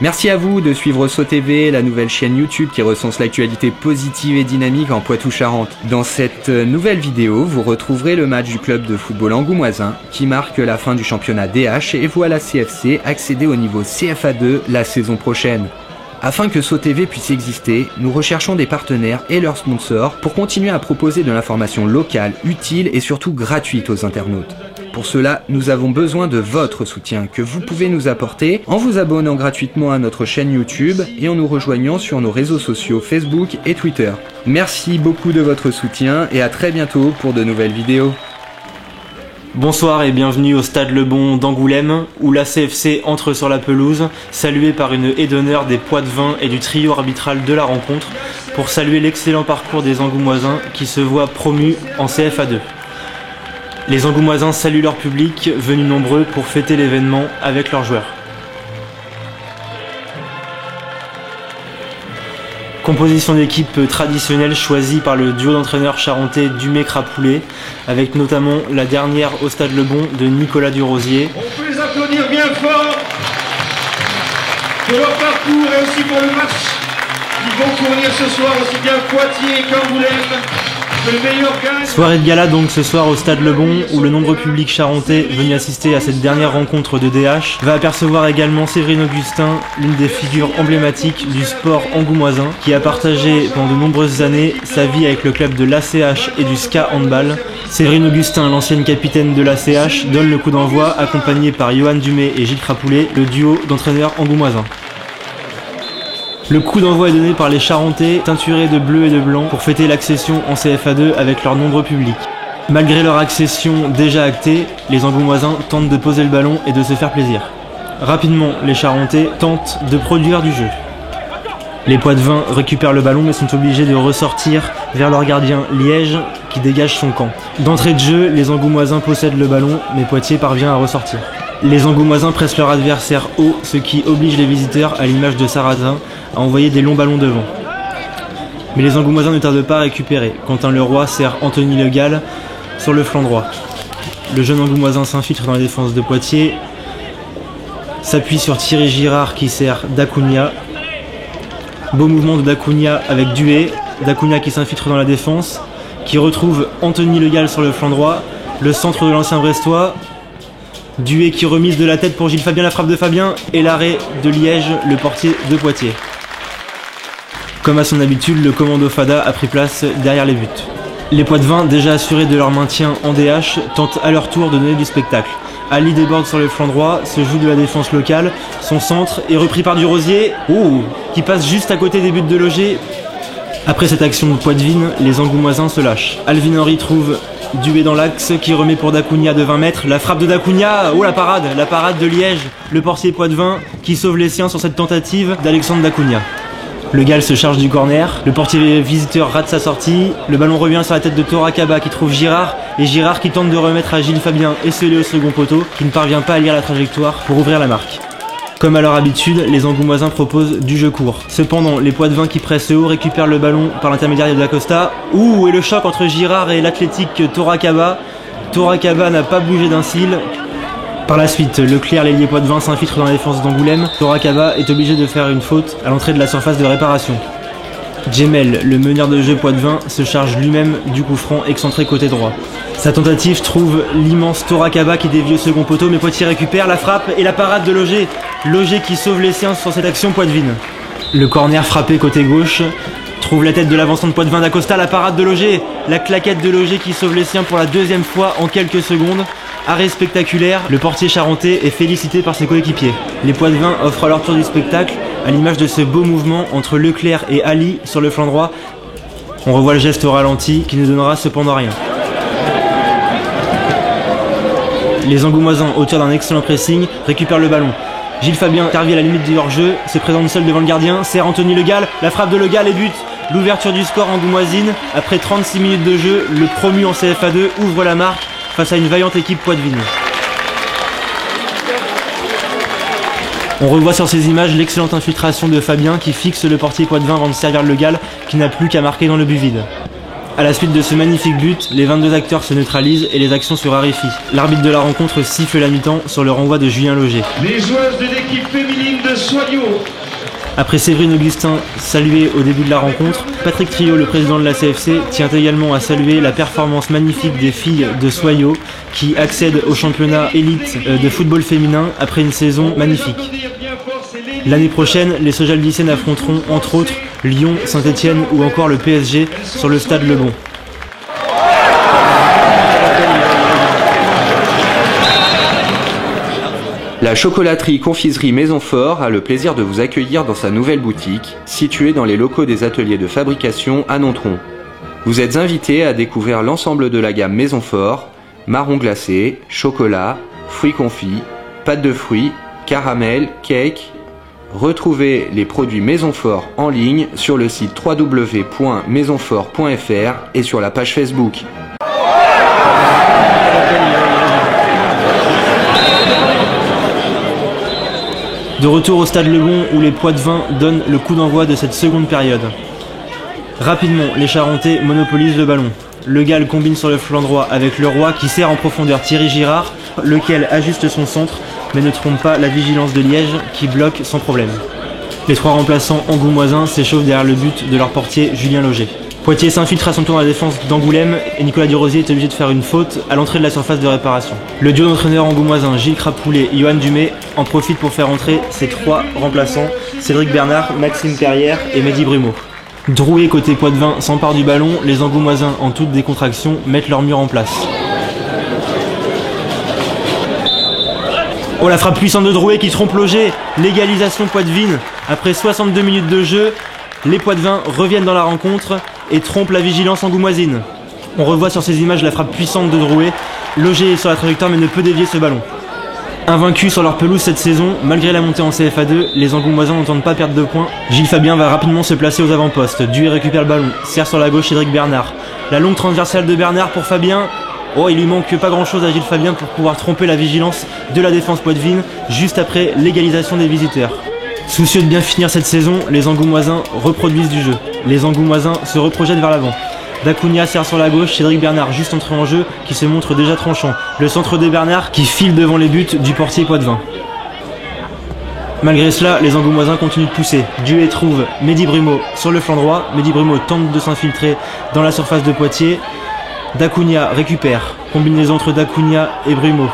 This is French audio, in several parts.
Merci à vous de suivre SoTV, la nouvelle chaîne YouTube qui recense l'actualité positive et dynamique en Poitou-Charentes. Dans cette nouvelle vidéo, vous retrouverez le match du club de football angoumoisin qui marque la fin du championnat DH et voit la CFC accéder au niveau CFA2 la saison prochaine. Afin que SoTV puisse exister, nous recherchons des partenaires et leurs sponsors pour continuer à proposer de l'information locale, utile et surtout gratuite aux internautes. Pour cela, nous avons besoin de votre soutien que vous pouvez nous apporter en vous abonnant gratuitement à notre chaîne YouTube et en nous rejoignant sur nos réseaux sociaux Facebook et Twitter. Merci beaucoup de votre soutien et à très bientôt pour de nouvelles vidéos. Bonsoir et bienvenue au Stade Lebon d'Angoulême où la CFC entre sur la pelouse, saluée par une haie d'honneur des Poitevins et du trio arbitral de la rencontre pour saluer l'excellent parcours des Angoumoisins qui se voient promus en CFA2. Les Angoumoisins saluent leur public, venus nombreux pour fêter l'événement avec leurs joueurs. Composition d'équipe traditionnelle choisie par le duo d'entraîneurs charentais Dumais-Crapoulet, avec notamment la dernière au Stade Lebon de Nicolas Durosier. On peut les applaudir bien fort pour leur parcours et aussi pour le match qu'ils vont fournir ce soir, aussi bien Poitiers qu'Angoulême. Soirée de gala donc ce soir au Stade Lebon où le nombreux public charentais venu assister à cette dernière rencontre de DH va apercevoir également Séverine Augustin, l'une des figures emblématiques du sport angoumoisin qui a partagé pendant de nombreuses années sa vie avec le club de l'ACH et du SCA Handball. Séverine Augustin, l'ancienne capitaine de l'ACH, donne le coup d'envoi accompagné par Johan Dumais et Gilles Crapoulet, le duo d'entraîneurs angoumoisins. Le coup d'envoi est donné par les Charentais, teinturés de bleu et de blanc, pour fêter l'accession en CFA2 avec leur nombreux public. Malgré leur accession déjà actée, les Angoumoisins tentent de poser le ballon et de se faire plaisir. Rapidement, les Charentais tentent de produire du jeu. Les Poitevins récupèrent le ballon mais sont obligés de ressortir vers leur gardien Liège qui dégage son camp. D'entrée de jeu, les Angoumoisins possèdent le ballon mais Poitiers parvient à ressortir. Les Angoumoisins pressent leur adversaire haut, ce qui oblige les visiteurs, à l'image de Sarrazin, à envoyer des longs ballons devant. Mais les Angoumoisins ne tardent pas à récupérer. Quentin Leroy sert Anthony Le Gall sur le flanc droit. Le jeune Angoumoisin s'infiltre dans la défense de Poitiers, s'appuie sur Thierry Girard qui sert Dacunha. Beau mouvement de Dacunha avec Duet. Dacunha qui s'infiltre dans la défense, qui retrouve Anthony Le Gall sur le flanc droit. Le centre de l'ancien Brestois. Duet qui remise de la tête pour Gilles Fabien, la frappe de Fabien et l'arrêt de Liège, le portier de Poitiers. Comme à son habitude, le commando Fada a pris place derrière les buts. Les Poitevins, déjà assurés de leur maintien en DH, tentent à leur tour de donner du spectacle. Ali déborde sur le flanc droit, se joue de la défense locale, son centre est repris par Durosier, qui passe juste à côté des buts de Loger. Après cette action de Poitevin, les Angoumoisins se lâchent. Alvin Henry trouve Duet dans l'axe qui remet pour Dacunha de 20 mètres. La frappe de Dacunha, la parade de Liège, le portier Poitevin qui sauve les siens sur cette tentative d'Alexandre Dacunha. Le Gall se charge du corner, le portier visiteur rate sa sortie, le ballon revient sur la tête de Torakaba qui trouve Girard, et Girard qui tente de remettre à Gilles Fabien esselé au second poteau, qui ne parvient pas à lire la trajectoire pour ouvrir la marque. Comme à leur habitude, les Angoumoisins proposent du jeu court. Cependant, les Poitevins qui pressent haut récupèrent le ballon par l'intermédiaire de Dacosta. Et le choc entre Girard et l'athlétique Torakaba. Torakaba n'a pas bougé d'un cil. Par la suite, Leclerc, l'ailier Poitevin, s'infiltre dans la défense d'Angoulême. Torakaba est obligé de faire une faute à l'entrée de la surface de réparation. Djemel, le meneur de jeu Poitevin, se charge lui-même du coup franc excentré côté droit. Sa tentative trouve l'immense Torakaba qui dévie au second poteau, mais Poitiers récupère la frappe et la parade de Loger. Loger qui sauve les siens sur cette action Poitevine. Le corner frappé côté gauche trouve la tête de l'avançant de Poitevin d'Acosta, la parade de Loger. La claquette de Loger qui sauve les siens pour la deuxième fois en quelques secondes. Arrêt spectaculaire, le portier charentais est félicité par ses coéquipiers. Les Poitevins offrent à leur tour du spectacle, à l'image de ce beau mouvement entre Leclerc et Ali sur le flanc droit. On revoit le geste au ralenti qui ne donnera cependant rien. Les Angoumoisins, auteurs d'un excellent pressing, récupèrent le ballon. Gilles Fabien, servi à la limite du hors-jeu, se présente seul devant le gardien, sert Anthony Le Gall, la frappe de Le Gall et but. L'ouverture du score angoumoisine. Après 36 minutes de jeu, le promu en CFA2 ouvre la marque face à une vaillante équipe poitevine. On revoit sur ces images l'excellente infiltration de Fabien qui fixe le portier Poitevin avant de servir Le Gall qui n'a plus qu'à marquer dans le but vide. À la suite de ce magnifique but, les 22 acteurs se neutralisent et les actions se raréfient. L'arbitre de la rencontre siffle la mi-temps sur le renvoi de Julien Loger. Les joueuses de l'équipe féminine de Soyaux. Après Séverine Augustin salué au début de la rencontre, Patrick Triot, le président de la CFC, tient également à saluer la performance magnifique des filles de Soyaux qui accèdent au championnat élite de football féminin après une saison magnifique. L'année prochaine, les Sojal-Lycéennes affronteront entre autres Lyon, Saint-Etienne ou encore le PSG sur le stade Le Bon. La chocolaterie Confiserie Maison Fort a le plaisir de vous accueillir dans sa nouvelle boutique, située dans les locaux des ateliers de fabrication à Nontron. Vous êtes invités à découvrir l'ensemble de la gamme Maison Fort, marron glacé, chocolat, fruits confits, pâtes de fruits, caramel, cake. Retrouvez les produits Maison Fort en ligne sur le site www.maisonfort.fr et sur la page Facebook. De retour au stade Le Bon où les Poitevins donnent le coup d'envoi de cette seconde période. Rapidement, les Charentais monopolisent le ballon. Le Gall combine sur le flanc droit avec le Roi qui sert en profondeur Thierry Girard, lequel ajuste son centre mais ne trompe pas la vigilance de Liège qui bloque sans problème. Les trois remplaçants angoumoisins s'échauffent derrière le but de leur portier Julien Loger. Poitiers s'infiltre à son tour dans la défense d'Angoulême et Nicolas Durozier est obligé de faire une faute à l'entrée de la surface de réparation. Le duo d'entraîneurs angoumoisins Gilles Crapoulet et Johan Dumay en profite pour faire entrer ses trois remplaçants, Cédric Bernard, Maxime Perrière et Mehdi Brumeau. Drouet côté Poitevin s'empare du ballon, les angoumoisins en toute décontraction mettent leur mur en place. Oh la frappe puissante de Drouet qui trompe Loger, l'égalisation poitevine. Après 62 minutes de jeu, les Poitevins reviennent dans la rencontre et trompent la vigilance angoumoisine. On revoit sur ces images la frappe puissante de Drouet. Loger est sur la trajectoire mais ne peut dévier ce ballon. Invaincus sur leur pelouse cette saison, malgré la montée en CFA2, les angoumoisins n'entendent pas perdre de points. Gilles Fabien va rapidement se placer aux avant-postes. Duet récupère le ballon, serre sur la gauche Cédric Bernard. La longue transversale de Bernard pour Fabien. Oh, il lui manque pas grand chose à Gilles Fabien pour pouvoir tromper la vigilance de la défense poitevine juste après l'égalisation des visiteurs. Soucieux de bien finir cette saison, les angoumoisins reproduisent du jeu. Les angoumoisins se reprojettent vers l'avant. Dacunia sert sur la gauche, Cédric Bernard juste entré en jeu qui se montre déjà tranchant. Le centre de Bernard qui file devant les buts du portier poitevin. Malgré cela, les angoumoisins continuent de pousser. Duet trouve Mehdi Brumeau sur le flanc droit. Mehdi Brumeau tente de s'infiltrer dans la surface de Poitiers. Dacunia récupère, combinaison entre Dacunia et Brumeau.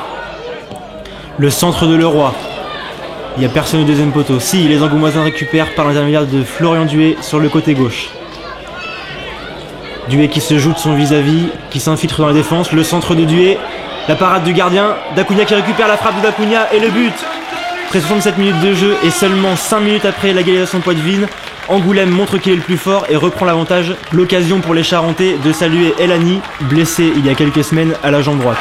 Le centre de Leroy. Il n'y a personne au deuxième poteau. Si, les angoumoisins récupèrent par l'intermédiaire de Florian Duet sur le côté gauche. Duet qui se joue de son vis-à-vis, qui s'infiltre dans la défense. Le centre de Duet, la parade du gardien. Dacunia qui récupère la frappe de Dacunia et le but. Après 67 minutes de jeu et seulement 5 minutes après l'égalisation de poitevine, Angoulême montre qu'il est le plus fort et reprend l'avantage. L'occasion pour les Charentais de saluer Elani, blessé il y a quelques semaines à la jambe droite.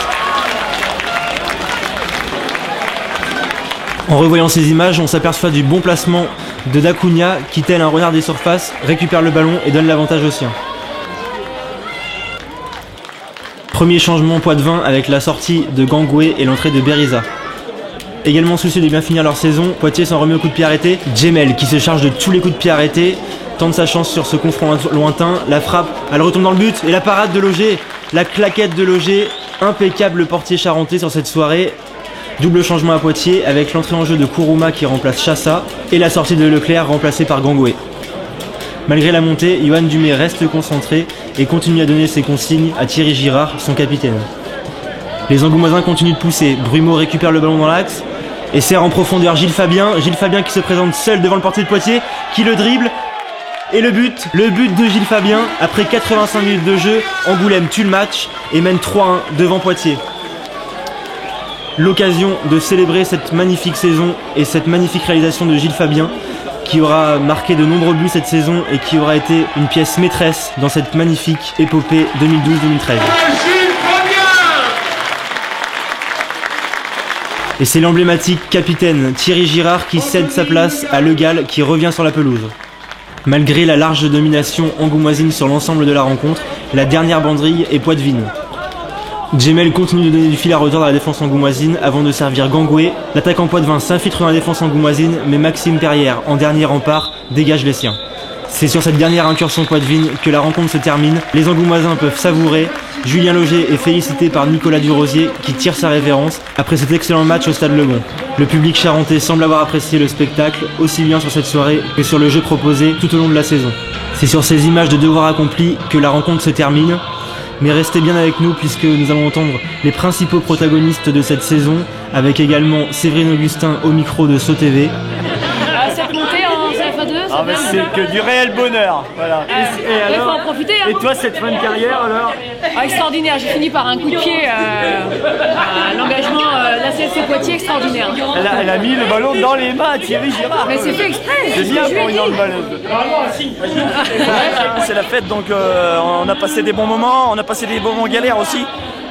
En revoyant ces images, on s'aperçoit du bon placement de Dacunia qui, tel un renard des surfaces, récupère le ballon et donne l'avantage aux siens. Premier changement poitevin avec la sortie de Gangoué et l'entrée de Beriza. Également soucieux de bien finir leur saison, Poitiers s'en remet au coup de pied arrêté. Djemel qui se charge de tous les coups de pied arrêtés, tente sa chance sur ce confront lointain, la frappe, elle retombe dans le but et la parade de Loger, la claquette de Loger, impeccable portier charentais sur cette soirée. Double changement à Poitiers avec l'entrée en jeu de Kourouma qui remplace Chassa et la sortie de Leclerc remplacée par Gangoué. Malgré la montée, Johan Dumay reste concentré et continue à donner ses consignes à Thierry Girard, son capitaine. Les angoumoisins continuent de pousser, Brumeau récupère le ballon dans l'axe et sert en profondeur Gilles Fabien qui se présente seul devant le portier de Poitiers, qui le dribble. Et le but de Gilles Fabien, après 85 minutes de jeu, Angoulême tue le match et mène 3-1 devant Poitiers. L'occasion de célébrer cette magnifique saison et cette magnifique réalisation de Gilles Fabien, qui aura marqué de nombreux buts cette saison et qui aura été une pièce maîtresse dans cette magnifique épopée 2012-2013. Et c'est l'emblématique capitaine Thierry Girard qui cède sa place à Le Gall qui revient sur la pelouse. Malgré la large domination angoumoisine sur l'ensemble de la rencontre, la dernière banderille est poitevine. Djemel continue de donner du fil à retordre à la défense angoumoisine avant de servir Gangoué. L'attaquant poitevin s'infiltre dans la défense angoumoisine, mais Maxime Perrière, en dernier rempart, dégage les siens. C'est sur cette dernière incursion Poitevine que la rencontre se termine. Les Angoumoisins peuvent savourer. Julien Loger est félicité par Nicolas Durosier qui tire sa révérence après cet excellent match au Stade Le Bon. Le public charentais semble avoir apprécié le spectacle, aussi bien sur cette soirée que sur le jeu proposé tout au long de la saison. C'est sur ces images de devoirs accomplis que la rencontre se termine. Mais restez bien avec nous puisque nous allons entendre les principaux protagonistes de cette saison, avec également Séverine Augustin au micro de SoTV. Cette montée en CFA2, c'est que du réel bonheur. Voilà. Il faut en profiter. Hein. Et toi, cette fin de carrière alors? Extraordinaire, j'ai fini par un coup de pied, l'engagement de la CFC Poitiers extraordinaire. Elle a mis le ballon dans les mains à Thierry Girard. Mais c'est fait exprès. C'est bien pour une handballeuse. C'est la fête, donc on a passé des bons moments, on a passé des bons moments galères aussi.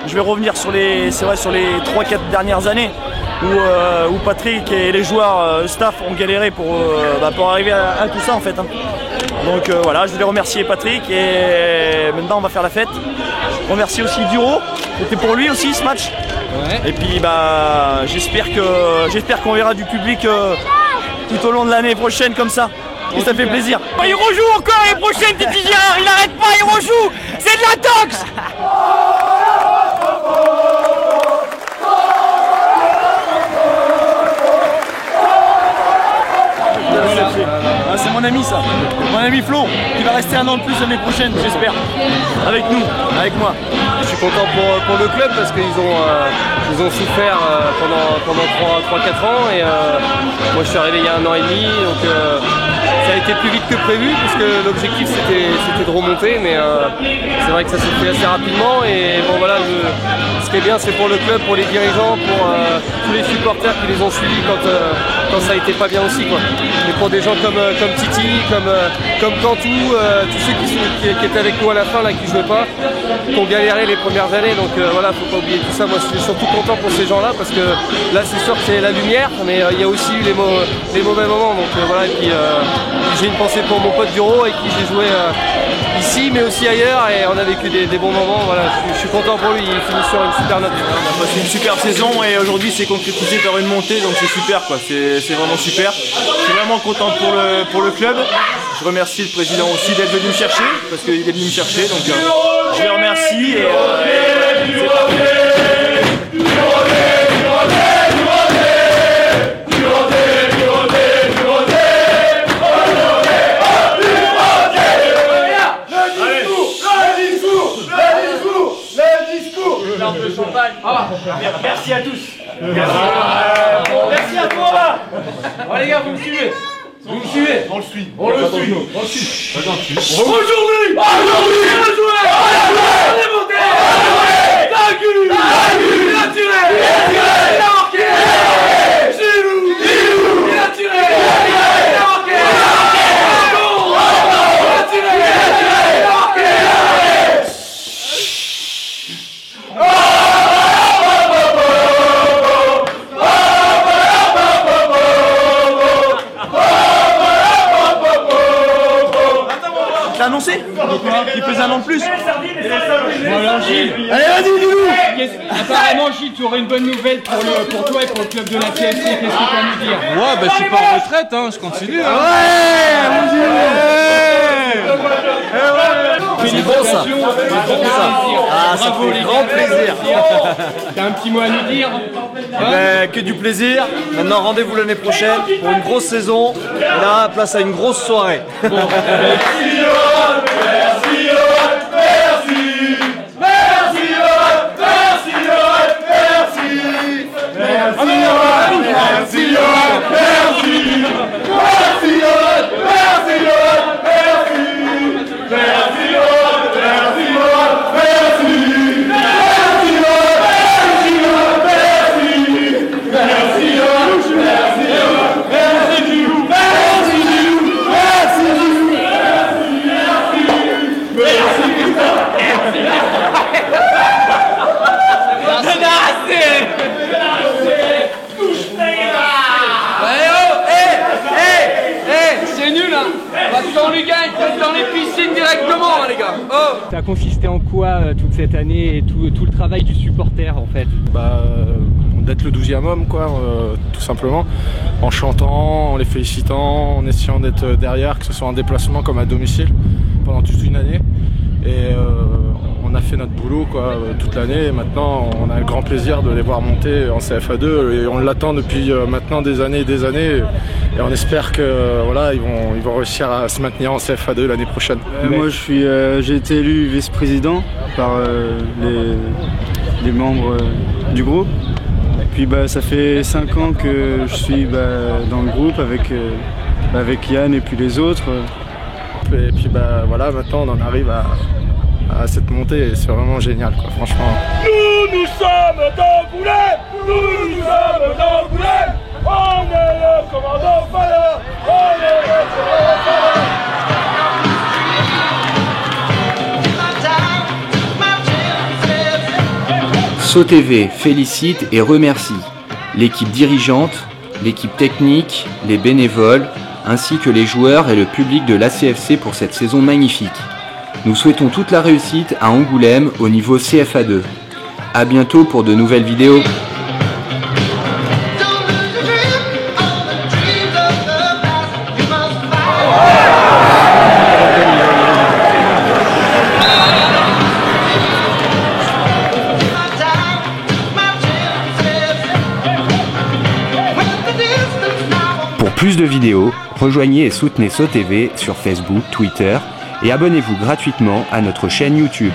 Je vais revenir sur les 3-4 dernières années où Patrick et les joueurs, le staff ont galéré pour arriver à tout ça en fait. Hein. Donc voilà, je voulais remercier Patrick et maintenant on va faire la fête. Je remercie aussi Duro, c'était pour lui aussi ce match. Ouais. Et puis j'espère qu'on verra du public tout au long de l'année prochaine comme ça. Et ça fait plaisir. Il rejoue encore l'année prochaine, Titi Girard, il n'arrête pas, il rejoue. C'est de la tox. C'est mon ami ça, mon ami Flo, qui va rester un an de plus l'année prochaine, j'espère, avec nous, avec moi. Je suis content pour le club parce qu'ils ont souffert pendant 3-4 ans et moi je suis arrivé il y a 1 an et demi, donc ça a été plus vite que prévu puisque l'objectif c'était de remonter, mais c'est vrai que ça s'est fait assez rapidement et bon voilà, ce qui est bien c'est pour le club, pour les dirigeants, pour tous les supporters qui les ont suivis quand ça a été pas bien aussi quoi. Et pour des gens comme Titi, comme Cantou, tous ceux qui étaient avec nous à la fin là, qui jouaient pas, qui ont galéré les premières années, donc voilà, faut pas oublier tout ça. Moi je suis surtout content pour ces gens là parce que là c'est sûr que c'est la lumière, mais il y a aussi eu les mauvais moments, donc voilà. Et puis j'ai une pensée pour mon pote Duro avec qui j'ai joué ici mais aussi ailleurs et on a vécu des bons moments. Voilà, je suis content pour lui, il finit sur une super note. On a passé une super saison et aujourd'hui c'est concrétisé par une montée, donc c'est super quoi, c'est vraiment super. Je suis vraiment content pour le club. Je remercie le président aussi d'être venu me chercher, parce qu'il est venu me chercher, donc je le remercie et c'est parfait. Merci à tous. Merci à toi là. Bon les gars, vous me suivez. Vous me suivez. On le suit. Aujourd'hui, on a joué. On est monté. T'as reculé. Il a tiré. Il a marqué. Gilou. Il a tiré. Il a marqué. Il a tiré. Il a marqué. Annoncé il faisait un an de plus. Voilà, Gilles. Allez, vas-y, dis-nous. Apparemment, Gilles, tu aurais une bonne nouvelle pour toi et pour le club de la TFC. Qu'est-ce que tu as à nous dire? Ouais, bah je suis pas en retraite, hein, je continue. Hein. C'est bon ça. Ah, ça fait grand plaisir. T'as un petit mot à nous dire? Que du plaisir. Maintenant, rendez-vous l'année prochaine pour une grosse saison. Et là, place à une grosse soirée. gars. Oh. Ça a consisté en quoi toute cette année et tout le travail du supporter en fait? D'être le 12e homme quoi, tout simplement, en chantant, en les félicitant, en essayant d'être derrière, que ce soit en déplacement comme à domicile, pendant toute une année. Et on a fait notre boulot quoi, toute l'année et maintenant on a le grand plaisir de les voir monter en CFA2 et on l'attend depuis maintenant des années et on espère que voilà, ils vont réussir à se maintenir en CFA2 l'année prochaine. Moi j'ai été élu vice-président par les membres du groupe. Puis ça fait 5 ans que je suis dans le groupe avec Yann et puis les autres. Et puis voilà, maintenant on en arrive à cette montée et c'est vraiment génial quoi, franchement. Nous sommes d'Angoulême, nous sommes d'Angoulême, on est le commandant Fala, on est le commandant Fala. SoTV félicite et remercie l'équipe dirigeante, l'équipe technique, les bénévoles, ainsi que les joueurs et le public de l'ACFC pour cette saison magnifique. Nous souhaitons toute la réussite à Angoulême au niveau CFA2. A bientôt pour de nouvelles vidéos. Pour plus de vidéos, rejoignez et soutenez SoTV sur Facebook, Twitter et abonnez-vous gratuitement à notre chaîne YouTube.